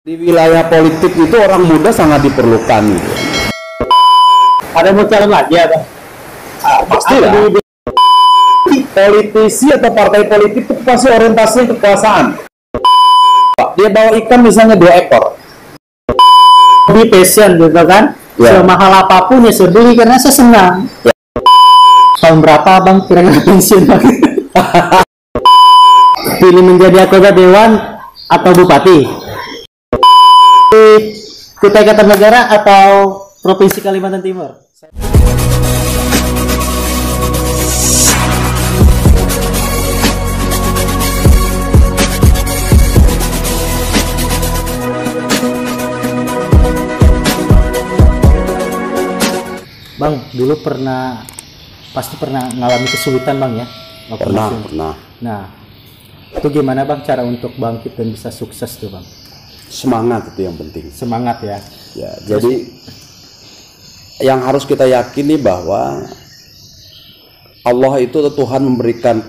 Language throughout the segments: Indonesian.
Di wilayah politik itu orang muda sangat diperlukan. Ada mau calon lagi ya, Bang? Pasti lah. Politisi atau partai politik itu pasti orientasinya kekuasaan. Dia bawa ikan misalnya 2 ekor. Di passion gitu kan? Ya. Semahal apapun ya saya beli karena saya senang. Ya. Tahun berapa Bang kira-kira pensiun Bang? Pilih menjadi anggota dewan atau bupati? Kutai Kartanegara atau Provinsi Kalimantan Timur? Bang, dulu pasti pernah ngalami kesulitan Bang ya? Pernah. Nah, itu gimana Bang cara untuk bangkit dan bisa sukses tuh Bang? Semangat itu yang penting. Semangat ya. Ya, jadi yang harus kita yakini bahwa Allah itu Tuhan memberikan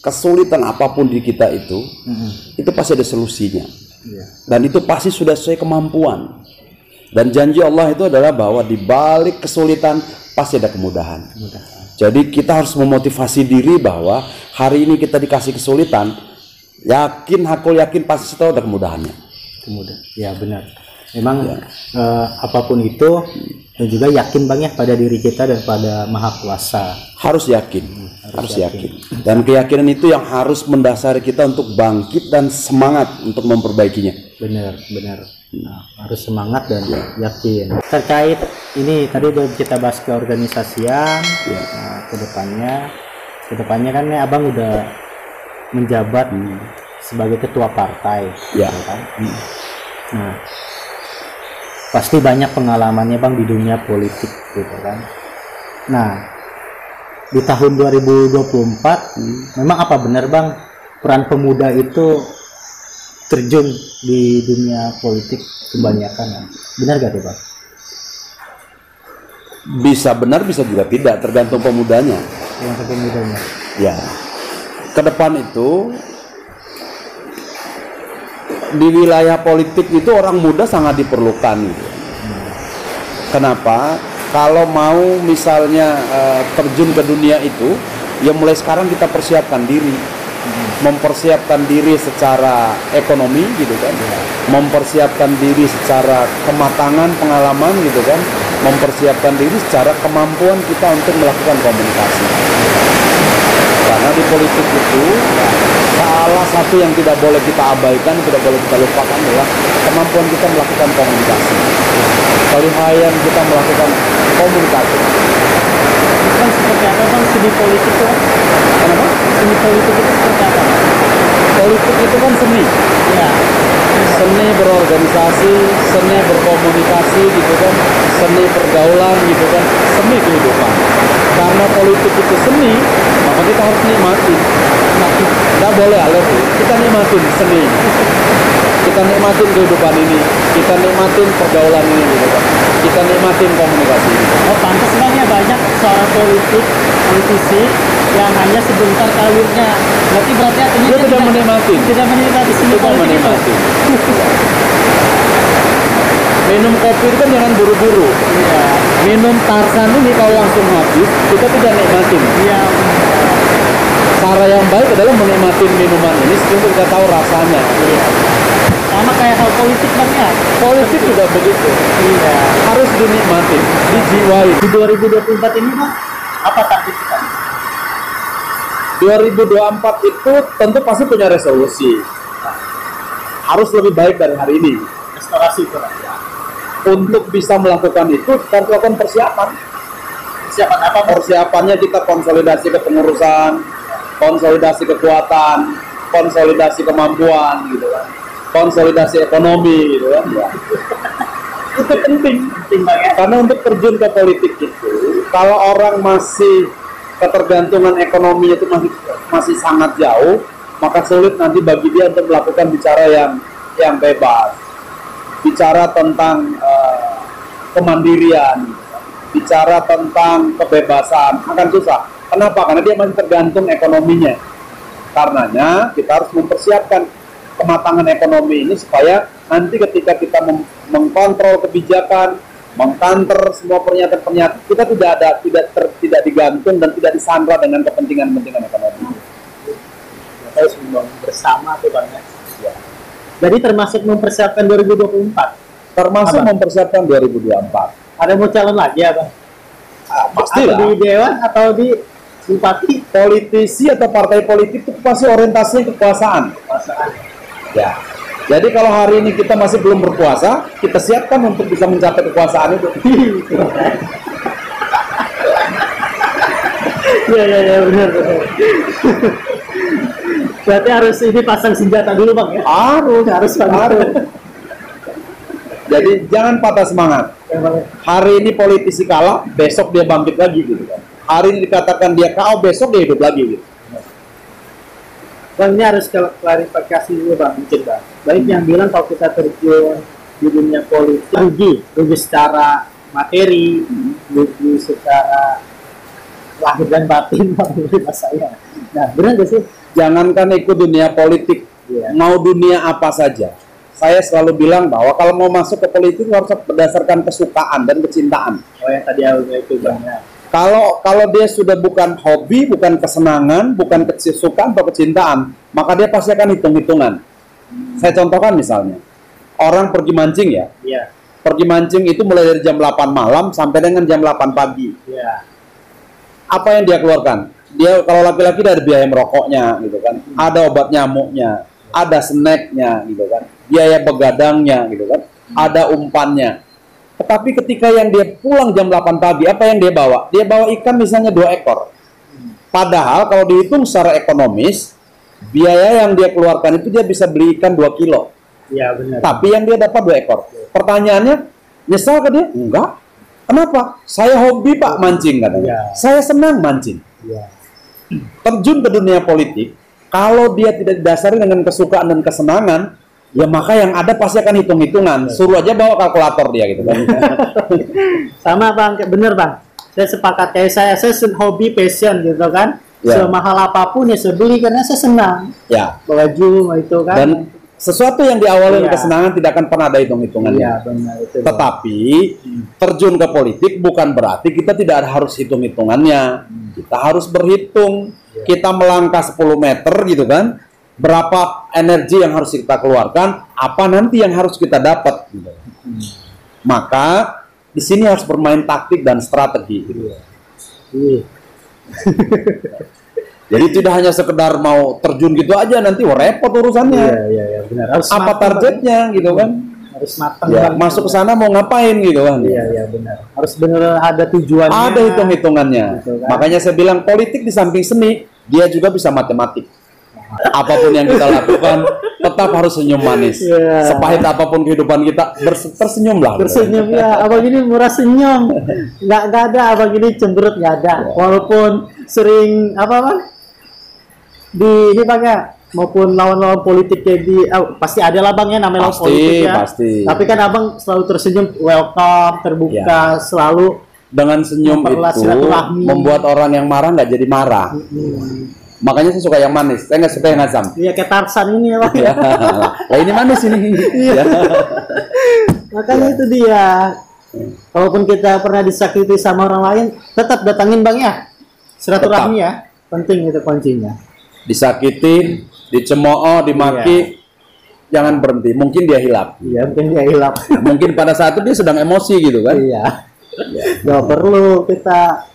kesulitan apapun di kita itu pasti ada solusinya. Iya. Dan itu pasti sudah sesuai kemampuan. Dan janji Allah itu adalah bahwa di balik kesulitan pasti ada kemudahan. Jadi kita harus memotivasi diri bahwa hari ini kita dikasih kesulitan, aku yakin pasti setelah ada kemudahannya. Kemudian, ya benar. Memang ya. Apapun itu dan juga yakin Bang ya pada diri kita dan pada Maha Kuasa. Harus yakin. Harus yakin. Dan keyakinan itu yang harus mendasari kita untuk bangkit dan semangat untuk memperbaikinya. Benar. Nah, harus semangat dan yakin. Terkait ini tadi udah kita bahas keorganisasian. Ya. Nah, kedepannya kan nih Abang udah menjabat sebagai ketua partai, ya kan? Nah, pasti banyak pengalamannya Bang di dunia politik, gitu kan? Nah, di tahun 2024, memang apa benar Bang peran pemuda itu terjun di dunia politik kebanyakan? Benar gak tuh Bang? Bisa benar, bisa juga tidak, tergantung pemudanya. Tergantung pemudanya. Ya, ke depan itu di wilayah politik itu orang muda sangat diperlukan. Kenapa? Kalau mau misalnya terjun ke dunia itu, ya mulai sekarang kita persiapkan diri, mempersiapkan diri secara ekonomi, gitu kan, mempersiapkan diri secara kematangan pengalaman, gitu kan, mempersiapkan diri secara kemampuan kita untuk melakukan komunikasi. Karena di politik itu salah satu yang tidak boleh kita abaikan, tidak boleh kita lupakan adalah kemampuan kita melakukan komunikasi. Kelihayan kita melakukan komunikasi. Kan seperti apa Bang seni politik itu? Kenapa? Seni politik itu seperti apa? Politik itu kan seni. Ya. Seni berorganisasi, seni berkomunikasi, gitu kan, seni pergaulan, gitu kan, seni kehidupan. Karena politik itu seni, maka kita harus nikmatin. Nggak boleh alergi, kita nikmatin seni, kita nikmatin kehidupan ini, kita nikmatin pergaulan ini, gitu kan, kita nikmatin komunikasi ini. Oh pantas banyak seorang politisi yang hanya sebentar karirnya. Berarti artinya dia tidak menikmati seni politik. Minum kopi itu kan jangan buru-buru. Iya. Minum Tarsan ini kalau langsung habis, kita tidak nikmatin. Iya. Cara yang baik adalah menikmati minuman ini sehingga kita tahu rasanya. Iya. Sama kayak hal politik Bang ya. Politik juga begitu. Iya. Harus dinikmati, dijiwai. Di 2024 ini Bang, apa target kita? 2024 itu tentu pasti punya resolusi. Harus lebih baik dari hari ini. Restorasi itu. Untuk bisa melakukan itu, kita harus lakukan persiapan. Persiapan apa? Persiapannya kita konsolidasi kepengurusan, konsolidasi kekuatan, konsolidasi kemampuan, gitu kan, konsolidasi ekonomi, gitu kan. Ya. Itu penting banget. Karena untuk terjun ke politik itu, kalau orang masih ketergantungan ekonominya itu masih sangat jauh, maka sulit nanti bagi dia untuk melakukan bicara yang bebas, bicara tentang kemandirian, bicara tentang kebebasan, akan susah. Kenapa? Karena dia masih tergantung ekonominya. Karenanya kita harus mempersiapkan kematangan ekonomi ini supaya nanti ketika kita mengkontrol kebijakan, mengkanter semua pernyataan-pernyataan, kita tidak digantung dan tidak disandra dengan kepentingan-kepentingan ekonomi. Harus bersama tuh Bang ya. Jadi termasuk mempersiapkan 2024. Termasuk mempersiapkan 2024. Ada mau calon lagi ya Bang? Pastilah. Atau di dewan atau di bupati? Politisi atau partai politik itu pasti orientasinya kekuasaan. Ya. Jadi kalau hari ini kita masih belum berkuasa, kita siapkan untuk bisa mencapai kekuasaan itu. Ya benar. Berarti harus ini pasang senjata dulu Bang ya? Harus. Jadi jangan patah semangat. Hari ini politisi kalah, besok dia bangkit lagi gitu kan. Hari ini dikatakan dia KO, besok dia hidup lagi gitu. Bang, ini harus klarifikasi dulu Bang, mungkin Bang. Baik yang bilang kalau kita terjun di dunia politik, rugi secara materi, rugi secara lahir dan batin, Bang, menurut saya. Nah, benar nggak sih? Jangankan ikut dunia politik, mau dunia apa saja. Saya selalu bilang bahwa kalau mau masuk ke politik harus berdasarkan kesukaan dan kecintaan. Oh, yang tadi awalnya itu Bang. Kalau dia sudah bukan hobi, bukan kesenangan, bukan kesukaan atau kecintaan, maka dia pasti akan hitung-hitungan. Saya contohkan misalnya, orang pergi mancing ya. Iya. Pergi mancing itu mulai dari jam 8 malam sampai dengan jam 8 pagi. Iya. Apa yang dia keluarkan? Dia kalau laki-laki dari biaya merokoknya gitu kan. Ada obat nyamuknya, ada snacknya gitu kan. Biaya begadangnya gitu kan. Ada umpannya. Tetapi ketika yang dia pulang jam 8 pagi, apa yang dia bawa? Dia bawa ikan misalnya 2 ekor. Padahal kalau dihitung secara ekonomis, biaya yang dia keluarkan itu dia bisa beli ikan 2 kilo. Iya, benar. Tapi yang dia dapat 2 ekor. Pertanyaannya, nyesal ke dia? Enggak. Kenapa? Saya hobi Pak mancing katanya. Saya senang mancing. Terjun ke dunia politik, kalau dia tidak didasari dengan kesukaan dan kesenangan, ya maka yang ada pasti akan hitung-hitungan. Suruh aja bawa kalkulator dia gitu kan. Sama Bang, bener Bang. Saya sepakat kayak saya hobi passion gitu kan. Semahal apapun ya saya beli karena saya senang. Ya. Baju itu kan. Dan sesuatu yang diawali dengan kesenangan tidak akan pernah ada hitung-hitungannya. Iya, benar itu. Tetapi terjun ke politik bukan berarti kita tidak harus hitung-hitungannya. Kita harus berhitung. Kita melangkah 10 meter gitu kan. Berapa energi yang harus kita keluarkan, apa nanti yang harus kita dapat gitu. Maka di sini harus bermain taktik dan strategi gitu. Jadi tidak hanya sekedar mau terjun gitu aja nanti repot urusannya. Iya, benar. Harus apa targetnya gitu kan? Harus matang. Ya, masuk ke sana mau ngapain gitu kan? Iya, benar. Harus benar ada tujuannya. Ada hitung-hitungannya. Gitu kan? Makanya saya bilang politik di samping seni, dia juga bisa matematik. Apapun yang kita lakukan tetap harus senyum manis. Sepahit apapun kehidupan kita, tersenyumlah. Tersenyum ya. Abang ini murah senyum. Nggak ada abang ini cemberut, nggak ada. Walaupun sering apa Bang? Di ini Bang ya, maupun lawan-lawan politik kayak di pasti ada lah Bang ya namanya lawan politik ya. Pasti. Tapi kan abang selalu tersenyum, welcome, terbuka, selalu dengan senyum itu membuat orang yang marah nggak jadi marah. Makanya saya suka yang manis, saya nggak suka yang asam. Iya, kayak Tarsan ini ya Bang. Lah ini manis ini. Iya. Makanya itu dia. Walaupun kita pernah disakiti sama orang lain, tetap datangin Bang ya. Silaturahmi ya, penting itu kuncinya. Disakitin, dicemooh, dimaki, jangan berhenti. Mungkin dia hilap. Iya, mungkin dia hilap. Mungkin pada saat itu dia sedang emosi gitu kan. Iya. Nggak perlu kita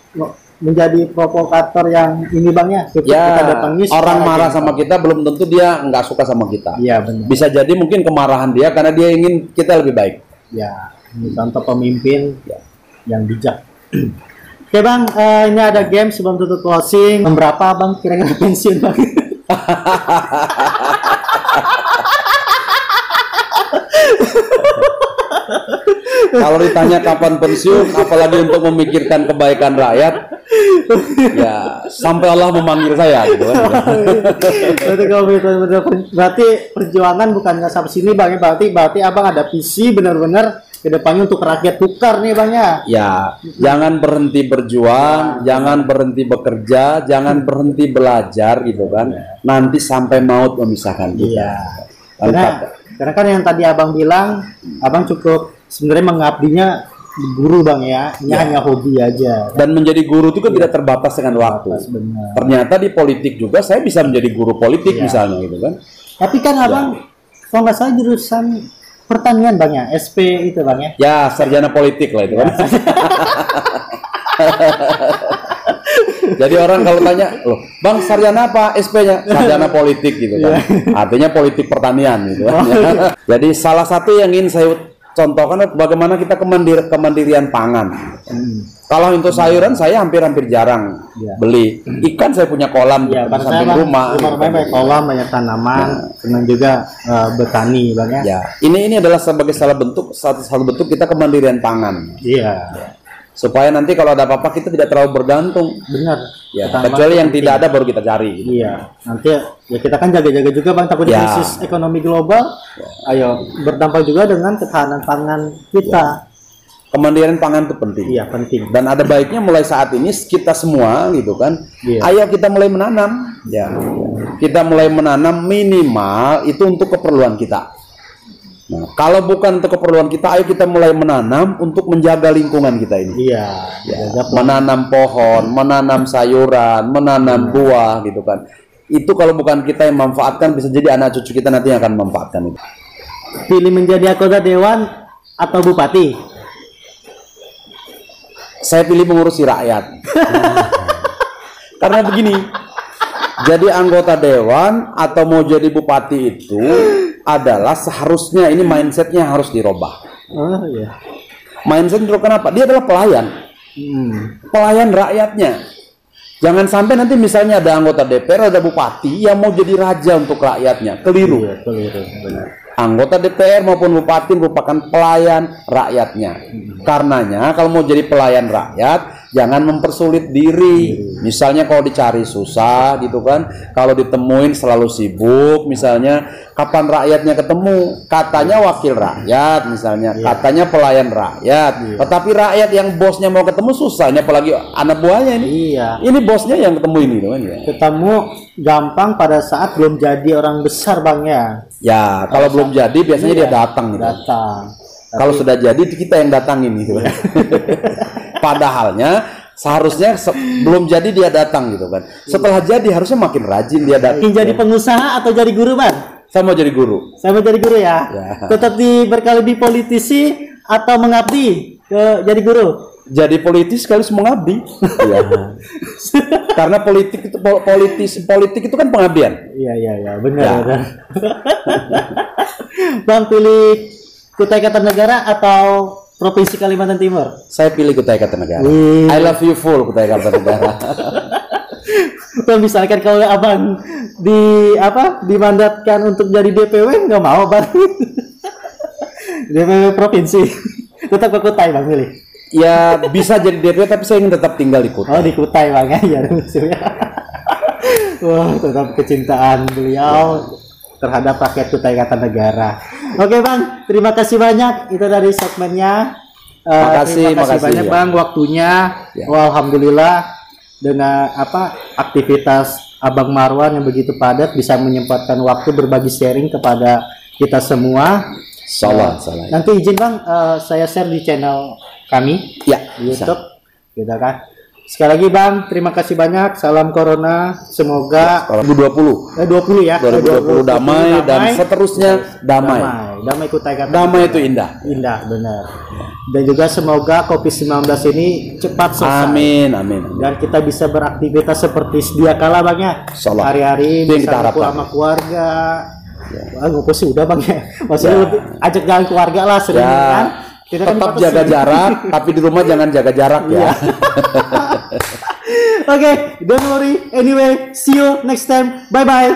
menjadi provokator yang ini Bang ya. Kita datangi orang marah sama kita belum tentu dia nggak suka sama kita. Iya, benar. Bisa jadi mungkin kemarahan dia karena dia ingin kita lebih baik. Ya, ini contoh pemimpin yang bijak. Oke Bang, ini ada game sebelum tutup closing. Berapa Bang kira-kira pensiun Bang? Kalau ditanya kapan pensiun, apalagi untuk memikirkan kebaikan rakyat, ya sampai Allah memanggil saya gitu kan. Berarti perjuangan bukan nggak sampai sini Bang ya. Berarti Abang ada visi benar-benar ke depannya untuk rakyat tukar nih Bang ya. Ya, jangan berhenti berjuang, jangan berhenti bekerja, jangan berhenti belajar gitu kan. Nanti sampai maut memisahkan kita. Karena kan yang tadi abang bilang, abang cukup sebenarnya mengabdinya guru bang ya, ini hanya hobi aja. Dan menjadi guru itu kan tidak terbatas dengan waktu. Benar. Ternyata di politik juga saya bisa menjadi guru politik misalnya gitu kan. Tapi kan abang, kalau nggak salah jurusan pertanian bang ya, SP itu bang ya. Ya, sarjana politik lah itu kan. Jadi orang kalau tanya, loh, bang sarjana apa SP-nya? Sarjana politik gitu kan. Artinya politik pertanian gitu kan. Jadi salah satu yang ingin saya contohkan bagaimana kita kemandirian pangan. Kalau untuk sayuran saya hampir jarang beli. Ikan saya punya kolam di samping rumah. Banyak kolam, banyak tanaman, dan juga bertani bang ya. Ya, ini adalah sebagai salah satu bentuk kita kemandirian pangan. Iya. Supaya nanti kalau ada apa-apa kita tidak terlalu bergantung. Benar. Ya, kecuali yang tidak ada baru kita cari. Gitu. Iya. Nanti ya kita kan jaga-jaga juga bang, takut krisis ekonomi global. Ayo berdampak juga dengan ketahanan pangan kita. Kemandirian pangan itu penting. Iya, penting. Dan ada baiknya mulai saat ini kita semua gitu kan. Ayo kita mulai menanam. Ya. Kita mulai menanam minimal itu untuk keperluan kita. Nah, kalau bukan untuk keperluan kita, ayo kita mulai menanam untuk menjaga lingkungan kita ini. Iya. Menanam pohon, menanam sayuran, menanam buah gitu kan. Itu kalau bukan kita yang manfaatkan, bisa jadi anak cucu kita nanti yang akan memanfaatkan itu. Pilih menjadi anggota dewan atau bupati? Saya pilih mengurusi rakyat. Karena begini, jadi anggota dewan atau mau jadi bupati itu adalah seharusnya ini mindsetnya harus dirubah. Oh iya. Mindset itu kenapa? Dia adalah pelayan. Pelayan rakyatnya. Jangan sampai nanti misalnya ada anggota DPR, ada bupati yang mau jadi raja untuk rakyatnya. Keliru. Iya, keliru, benar. Anggota DPR maupun bupati merupakan pelayan rakyatnya. Karenanya kalau mau jadi pelayan rakyat, jangan mempersulit diri. Misalnya kalau dicari susah gitu kan, kalau ditemuin selalu sibuk misalnya, kapan rakyatnya ketemu? Katanya wakil rakyat misalnya, katanya pelayan rakyat. Tetapi rakyat yang bosnya mau ketemu susah, ini apalagi anak buahnya ini. Iya. Ini bosnya yang ketemu ini kan ya. Ketemu gampang pada saat belum jadi orang besar bang ya. Ya, kalau belum jadi biasanya dia datang gitu. Kalau sudah jadi kita yang datangin gitu. Padahalnya seharusnya belum jadi dia datang gitu kan. Setelah jadi harusnya makin rajin dia datang. Ingin jadi pengusaha atau jadi guru bang? Saya mau jadi guru. Saya mau jadi guru ya. Tetap berkali di politisi atau mengabdi jadi guru? Jadi politis sekaligus mengabdi. Ya. Karena politik itu kan pengabdian. Iya benar. Ya. Bang pilih Kutai Kartanegara atau Provinsi Kalimantan Timur? Saya pilih Kutai Kartanegara. I love you full Kutai Kartanegara. Bang misalkan kalau abang dimandatkan untuk jadi DPW nggak mau bang? DPW provinsi tetap ke Kutai bang pilih. Ya bisa jadi DPW tapi saya ingin tetap tinggal di Kutai. Oh di Kutai bang ya maksudnya. Wah tetap kecintaan beliau terhadap rakyat Kutai Kartanegara. Oke bang, terima kasih banyak itu dari segmennya. Terima kasih banyak ya. Bang waktunya. Ya. Wah, alhamdulillah dengan aktivitas Abang Marwan yang begitu padat bisa menyempatkan waktu berbagi sharing kepada kita semua. Salah. Nanti izin bang, saya share di channel kami di YouTube, gitu kan. Sekali lagi bang, terima kasih banyak. Salam Corona, semoga 2020 ya. 2020 damai dan seterusnya damai. Damai Kutai Kartanegara. Damai itu indah. Indah, benar. Dan juga semoga COVID-19 ini cepat selesai. Amin. Dan kita bisa beraktivitas seperti sedia kala bang ya. Hari-hari bisa kumpul sama keluarga. Ngumpul sih udah bang ya. Maksudnya ajak jalan keluarga lah sering kan. Kita tetap jaga jarak, tapi di rumah jangan jaga jarak ya. Okay, don't worry. Anyway, see you next time. Bye-bye.